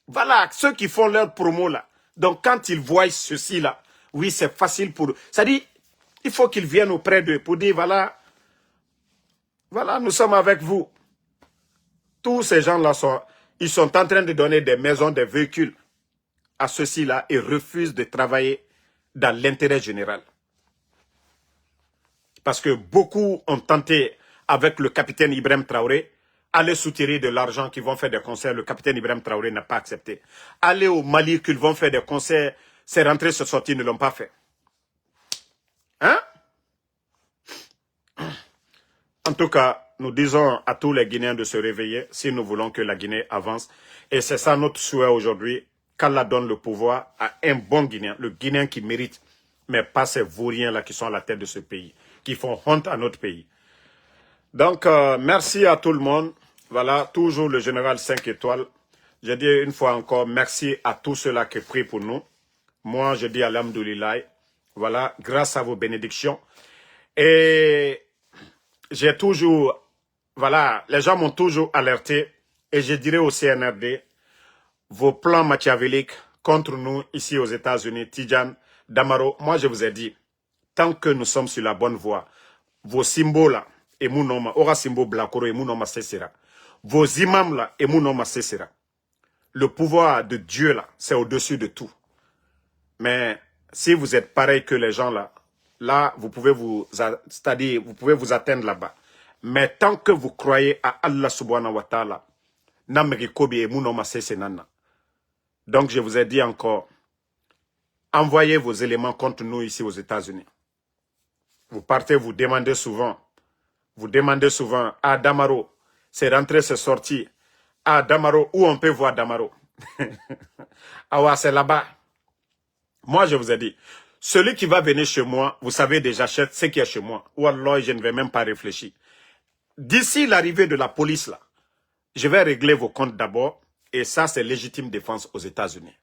voilà, ceux qui font leur promo là. Donc, quand ils voient ceci là, oui, c'est facile pour eux. C'est-à-dire, il faut qu'ils viennent auprès d'eux pour dire, voilà, nous sommes avec vous. Tous ces gens-là ils sont en train de donner des maisons, des véhicules à ceux-ci là et refusent de travailler dans l'intérêt général. Parce que beaucoup ont tenté avec le capitaine Ibrahim Traoré aller soutirer de l'argent qu'ils vont faire des concerts. Le capitaine Ibrahim Traoré n'a pas accepté. Aller au Mali qu'ils vont faire des concerts, c'est rentré, c'est sorti, ils ne l'ont pas fait. Hein? En tout cas, nous disons à tous les Guinéens de se réveiller si nous voulons que la Guinée avance. Et c'est ça notre souhait aujourd'hui, qu'Allah donne le pouvoir à un bon Guinéen, le Guinéen qui mérite, mais pas ces vauriens-là qui sont à la tête de ce pays, qui font honte à notre pays. Donc, merci à tout le monde. voilà, toujours le général 5 étoiles. Je dis une fois encore merci à tous ceux-là qui prient pour nous. Moi, je dis alhamdoulilah. Voilà, grâce à vos bénédictions. Et j'ai toujours, voilà, les gens m'ont toujours alerté. Et je dirais au CNRD, vos plans machiavéliques contre nous ici aux États-Unis, Tidjane, Damaro, moi je vous ai dit, tant que nous sommes sur la bonne voie, vos symboles là, et mon nom, aura symbole blacoro et mon nom cessera. Vos imams là, et mon nom cessera. Le pouvoir de Dieu là, c'est au-dessus de tout. Mais si vous êtes pareil que les gens là, là, vous pouvez c'est-à-dire, vous pouvez vous atteindre là-bas. Mais tant que vous croyez à Allah subhanahu wa ta'ala, donc je vous ai dit encore, envoyez vos éléments contre nous ici aux États-Unis. Vous partez, vous demandez souvent, ah Damaro, c'est rentré, c'est sorti. Ah Damaro, où on peut voir Damaro? Ah ouais, c'est là-bas. Moi, je vous ai dit, celui qui va venir chez moi, vous savez déjà ce qui est chez moi. Ou alors, je ne vais même pas réfléchir. D'ici l'arrivée de la police, là, je vais régler vos comptes d'abord. Et ça, c'est légitime défense aux États-Unis.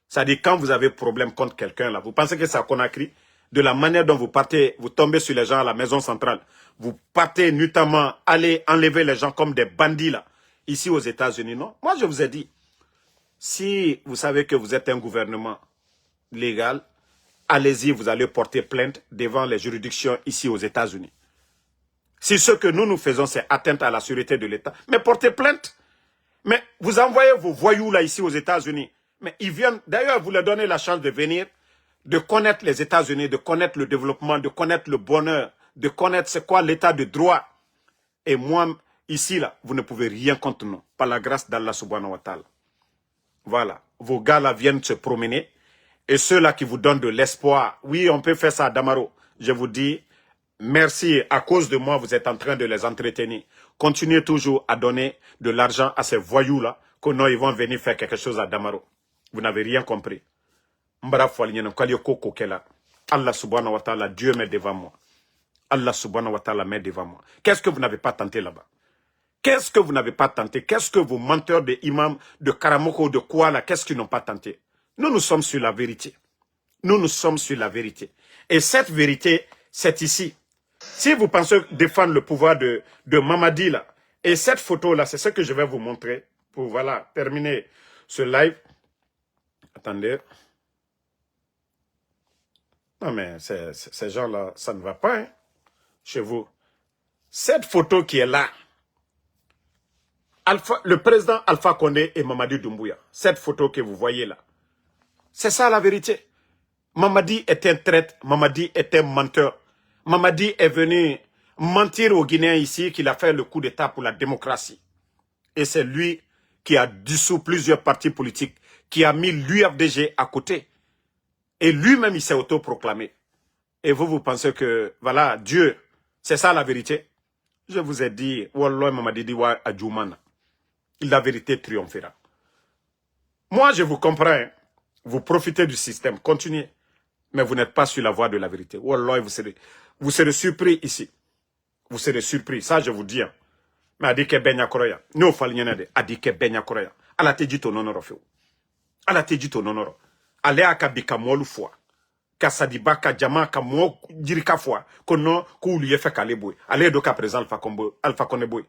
C'est-à-dire, quand vous avez problème contre quelqu'un, là, vous pensez que c'est à Conakry, de la manière dont vous partez, vous tombez sur les gens à la maison centrale, vous partez notamment aller enlever les gens comme des bandits, là, ici aux États-Unis, non? Moi, je vous ai dit, si vous savez que vous êtes un gouvernement légal, allez-y, vous allez porter plainte devant les juridictions ici aux États-Unis. Si ce que nous faisons, c'est atteinte à la sûreté de l'État, mais portez plainte. Mais vous envoyez vos voyous là ici aux États-Unis. Mais ils viennent, d'ailleurs, vous leur donnez la chance de venir, de connaître les États-Unis, de connaître le développement, de connaître le bonheur, de connaître c'est quoi l'état de droit. Et moi, ici là, vous ne pouvez rien contre nous, par la grâce d'Allah subhanahu wa ta'ala. Voilà, vos gars là viennent se promener. Et ceux-là qui vous donnent de l'espoir, oui, on peut faire ça à Damaro. Je vous dis, merci, à cause de moi, vous êtes en train de les entretenir. Continuez toujours à donner de l'argent à ces voyous-là, que non, ils vont venir faire quelque chose à Damaro. Vous n'avez rien compris. Allah subhanahu wa ta'ala, Dieu met devant moi. Allah subhanahu wa ta'ala met devant moi. Qu'est-ce que vous n'avez pas tenté là-bas? Qu'est-ce que vous n'avez pas tenté? Qu'est-ce que vos menteurs de imams, de Karamoko, de quoi là, qu'est-ce qu'ils n'ont pas tenté? Nous sommes sur la vérité. Nous sommes sur la vérité. Et cette vérité, c'est ici. Si vous pensez défendre le pouvoir de Mamadi, là, et cette photo-là, c'est ce que je vais vous montrer pour, voilà, terminer ce live. Attendez. Non, mais ces gens-là, ça ne va pas, hein, chez vous. Cette photo qui est là, le président Alpha Condé et Mamadi Doumbouya, cette photo que vous voyez là, c'est ça la vérité. Mamadi est un traître, Mamadi est un menteur. Mamadi est venu mentir aux Guinéens ici qu'il a fait le coup d'État pour la démocratie. Et c'est lui qui a dissous plusieurs partis politiques, qui a mis l'UFDG à côté. Et lui-même, il s'est autoproclamé. Et vous pensez que, voilà, Dieu, c'est ça la vérité? Je vous ai dit, Wallah Mamadi dit wa adjoumana. La vérité triomphera. Moi, je vous comprends, hein. Vous profitez du système, continuez. Mais vous n'êtes pas sur la voie de la vérité. Wallah, vous serez surpris ici. Vous serez surpris, ça je vous dis. Hein. Mais adike benya koroya. Nous falinyenade, adike benya koroya. Ala te dit ton honneur feu. Ala te dit ton honneur. Ale akabika molu foi. Kasadiba ka jama ka mo jirika foi. Kono ku liye fe kaleboy. Ale doka présent Alpha Condé boy.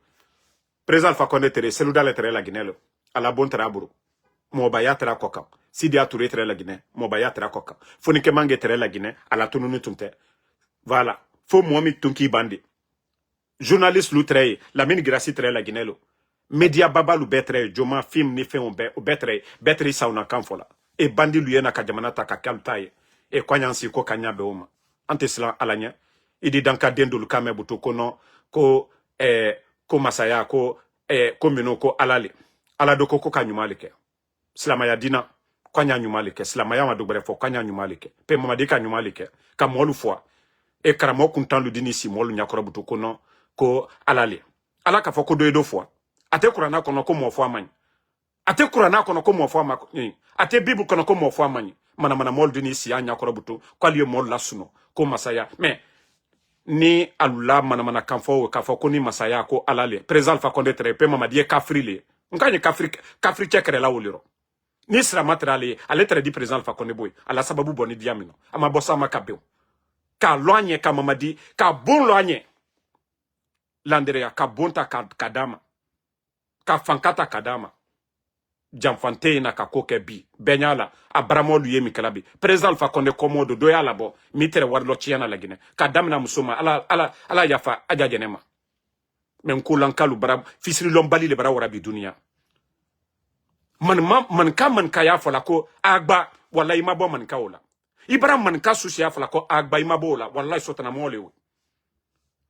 Présent Alpha Condé tere seluda le tere la Guinée. Ala bon tere aburo. Mobaya tere kokam. Sidi Touré tere la Guinée. Mobaya tere kokam. Fonike mange tere la Guinée. Ala tununu tumte. Voilà. Fo Mohamed Tunki bandi. Journaliste loutreye, la mine grâce très la Guinée. Média baba lu betre, joma film ni fait on betre sauna kanfola. Et bandi lui na kajamanata ka kaltaye. Et kwanyansi ko kanya beoma. Antesla alanya. Idi danka dendul kame buto kono ko ko masaya ko mino ko alale. Alado ko kanyumalike. Slamaya dina kwanya nyumalike. Slamaya madobre fo kwanya nyumalike. Pe mamadika nyumalike. Ka molu fois. Et karamo kuntan lu dini si molu nyakora buto kono ko alale. Ala ka foko do fois. Ate kurana kono ko mo fois mani. Ate kurana kono ko mo fois mani. Ate bibu kono ko mo fois mani. Mana mol dini si anya kora buto. Kwa liyo mol la suno. Ko masaya. Mais ni alula manamana kanfo kafo ko ni masaya ko alale président Alpha Condé tere pe mamadi kafri le nkanye kafri chekere la woliro ni sira matrale ale tere di président Alpha Condé boy ala sababu boni diamino ama bossa makabeo ka loanye ka mamadi ka bon loanye landerea ka bonta kadama ka fankata kadama jamfante na ka koke bi benyala abramo luye mikalabi président Alpha Condé komodo doya labo mitere warlo chiana lagine kadamna musoma ala yafa ajajenema men kulankalu bara fisri lombali le bara warabi dunia man ka ya fola ko agba wallahi mabo man ka ola ibara man ka susi ya fola ko agba imabo ola wallahi sotana molewo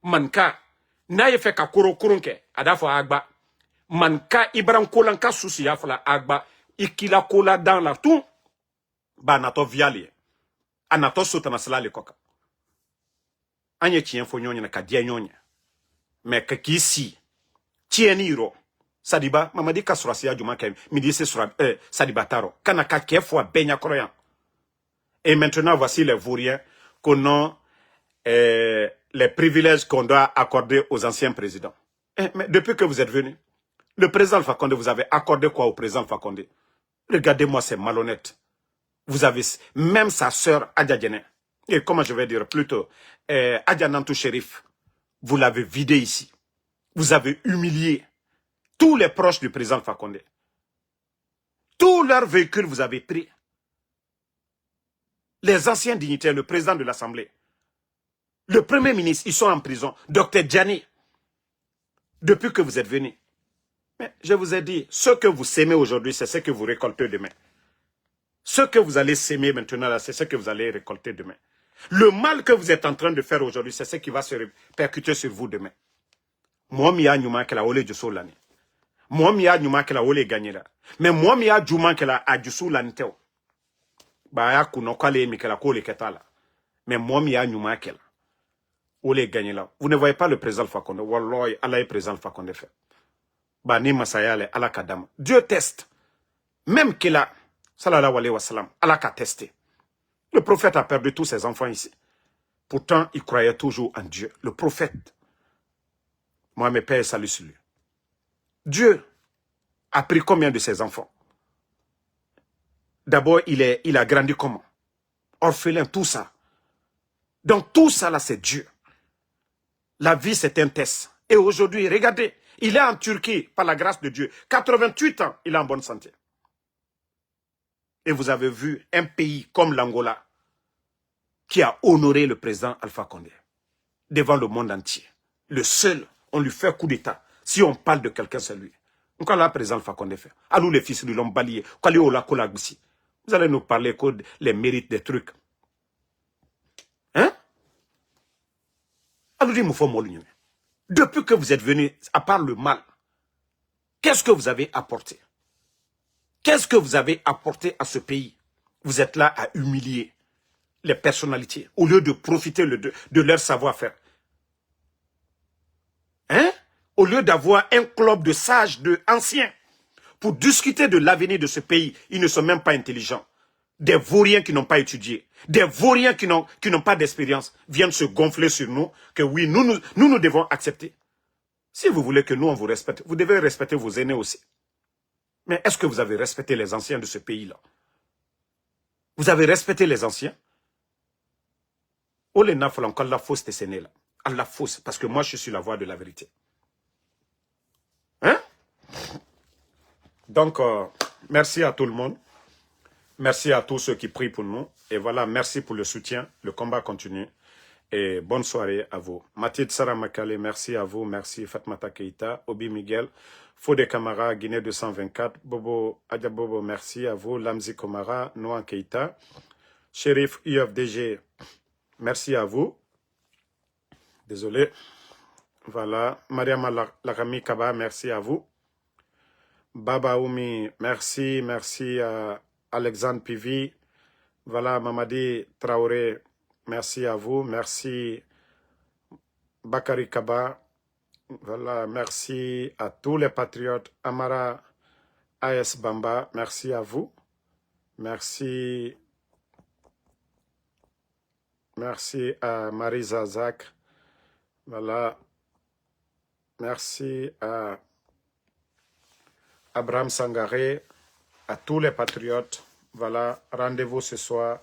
man ka na ye fe ka kurunke adafo agba man ka ibran kolan ka susi ya fola agba ikila kola dans la tout ba nato viali anato sotana salale koka anye chien fo nyonya na ka dia nyonya me ka kisi chieniro Sadiba, mamadi ka surasiya juma ke midi se sura Sadiba Taro. Kana ka kefwa benya kroyan. Et maintenant voici les vauriens qu'on a les privilèges qu'on doit accorder aux anciens présidents. Mais depuis que vous êtes venu, le président Alpha Condé, vous avez accordé quoi au président Alpha Condé? Regardez-moi, c'est malhonnête. Vous avez même sa sœur Adja Djene, et comment je vais dire plutôt, Adja Nantou Chérif, vous l'avez vidé ici. Vous avez humilié tous les proches du président Alpha Condé. Tous leurs véhicules, vous avez pris. Les anciens dignitaires, le président de l'Assemblée, le premier ministre, ils sont en prison. Docteur Djani, depuis que vous êtes venu. Mais je vous ai dit, ce que vous sémez aujourd'hui, c'est ce que vous récoltez demain. Ce que vous allez s'aimer maintenant, c'est ce que vous allez récolter demain. Le mal que vous êtes en train de faire aujourd'hui, c'est ce qui va se répercuter sur vous demain. Moi, miya nyuma kela ole juso lani. Moi, miya nyuma kela ole gagnera. Mais moi, miya juma kela ajusu laniteo. Ba ya kuno kwale mikela kole ketala. Mais moi, miya nyuma kela ole gagnera. Vous ne voyez pas le président Alpha Condé. Wallahi, Allah est président Alpha Condé fait. Ba ni masayale ala kadam. Dieu teste. Même qu'il a sallallahu alayhi wa sallam, Allah a testé. Le prophète a perdu tous ses enfants ici. Pourtant, il croyait toujours en Dieu. Le prophète. Moi, mes pères, salut sur lui. Dieu a pris combien de ses enfants? D'abord, il a grandi comment? Orphelin, tout ça. Donc, tout ça, là, c'est Dieu. La vie, c'est un test. Et aujourd'hui, regardez, il est en Turquie, par la grâce de Dieu. 88 ans, il est en bonne santé. Et vous avez vu un pays comme l'Angola qui a honoré le président Alpha Condé devant le monde entier. Le seul, on lui fait coup d'État. Si on parle de quelqu'un, c'est lui. Pourquoi le président Alpha Condé fait? À nous les fils de l'homme balayé. Vous allez nous parler les mérites des trucs. Hein? Alors depuis que vous êtes venu, à part le mal, qu'est-ce que vous avez apporté? Qu'est-ce que vous avez apporté à ce pays? Vous êtes là à humilier les personnalités au lieu de profiter de leur savoir-faire. Hein? Au lieu d'avoir un club de sages, anciens, pour discuter de l'avenir de ce pays, ils ne sont même pas intelligents. Des vauriens qui n'ont pas étudié, des vauriens qui n'ont pas d'expérience, viennent se gonfler sur nous, que oui, nous devons accepter. Si vous voulez que nous, on vous respecte, vous devez respecter vos aînés aussi. Mais est-ce que vous avez respecté les anciens de ce pays-là? Vous avez respecté les anciens? Oh, les nafla, encore la fausse tessénée là. À la fausse, parce que moi, je suis la voix de la vérité. Hein? Donc, merci à tout le monde. Merci à tous ceux qui prient pour nous. Et voilà, merci pour le soutien. Le combat continue. Et bonne soirée à vous. Mathilde Sarah Makale, merci à vous. Merci Fatmata Keita, Obi Miguel, Fode Kamara, Guinée 224, Bobo Adjabobo, merci à vous. Lamzi Komara, Noan Keita, Shérif UFDG, merci à vous. Désolé. Voilà. Mariam Lakami Kaba, merci à vous. Baba Oumi, merci. Merci à Alexandre Pivi. Voilà, Mamadi Traoré, merci à vous. Merci Bakari Kaba. Voilà, merci à tous les patriotes. Amara AS Bamba, merci à vous. Merci. Merci à Marisa Zak. Voilà. Merci à Abraham Sangaré, à tous les patriotes. Voilà, rendez-vous ce soir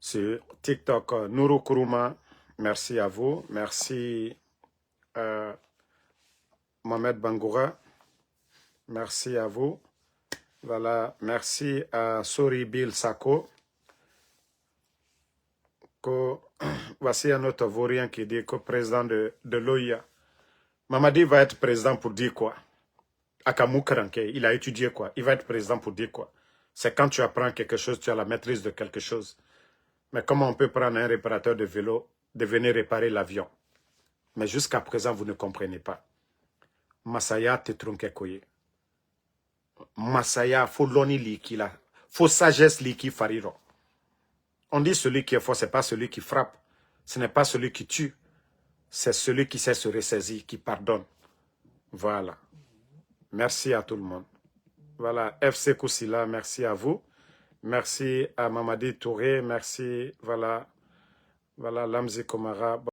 sur TikTok. Nourou Kourouma, merci à vous. Merci Mohamed Bangoura, merci à vous. Voilà, merci à Sori Bill Sako. Voici un autre vaurien qui dit que président de l'OIA. Mamadi va être président pour dire quoi? Akamou Kranke, il a étudié quoi? Il va être président pour dire quoi? C'est quand tu apprends quelque chose, tu as la maîtrise de quelque chose. Mais comment on peut prendre un réparateur de vélo, de venir réparer l'avion? Mais jusqu'à présent, vous ne comprenez pas. Masaya te tronke koye. Masaya, faut l'oni liki là. Faut sagesse liki fariro. On dit celui qui est fort, ce n'est pas celui qui frappe. Ce n'est pas celui qui tue. C'est celui qui sait se ressaisir, qui pardonne. Voilà. Merci à tout le monde. Voilà, FC Koussila, merci à vous. Merci à Mamadi Touré, merci, voilà, Lamzi Komara.